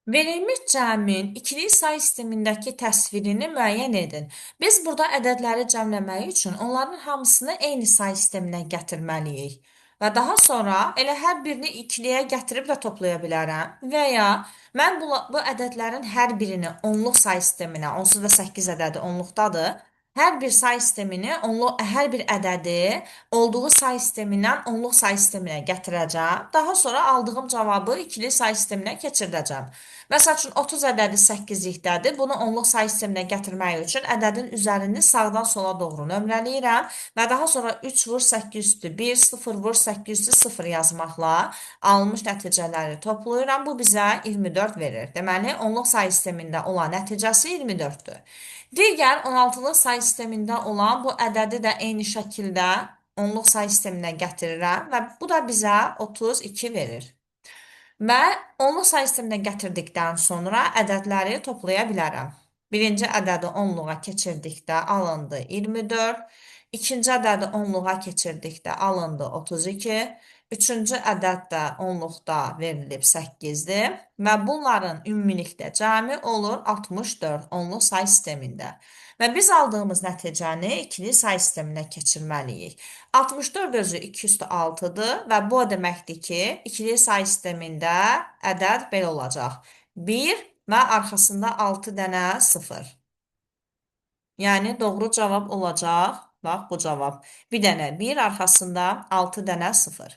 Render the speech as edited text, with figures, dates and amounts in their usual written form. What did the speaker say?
Verilmiş cəmin ikili say sistemindəki təsvirini müəyyən edin. Biz burada ədədləri cəmləmək üçün onların hamısını eyni say sisteminə gətirməliyik. Və daha sonra elə hər birini ikiliyə gətirib də toplaya bilərəm. Və ya mən bu ədədlərin hər birini onluq say sisteminə, onsuz da 8 ədədi onluqdadır. Hər bir say sistemini, hər bir ədədi olduğu say sistemindən onluq say sisteminə gətirəcəm. Daha sonra aldığım cavabı ikili say sisteminə keçirdəcəm. Məsəl üçün 30 ədədi 8-likdədir. Bunu onluq say sisteminə gətirmək üçün ədədin üzərini sağdan sola doğru nömrələyirəm və daha sonra 3 vur 8 üstü 1, 0 vur 8 üstü 0 yazmaqla alınmış nəticələri toplayıram. Bu bizə 24 verir. Deməli, onluq say sistemində olan nəticəsi 24-dür. Digər 16-lıq say sistemində olan bu ədədi də eyni şəkildə onluq say sisteminə gətirirəm və bu da bizə 32 verir. Və onluq say sisteminə gətirdikdən sonra ədədləri toplaya bilərəm. Birinci ədədi onluğa keçirdikdə alındı 24, ikinci ədədi onluğa keçirdikdə alındı 32, üçüncü ədəd də onluqda verilib 8-dir və bunların ümumilikdə cəmi olur 64 onluq say sistemində. Və biz aldığımız nəticəni ikili say sisteminə keçirməliyik. 64 özü 2 üstü 6-dır və bu o deməkdir ki, ikili say sistemində ədəd belə olacaq. 1 və arxasında 6 dənə 0. Yəni, doğru cavab olacaq, bax bu cavab. Bir dənə 1, arxasında 6 dənə 0.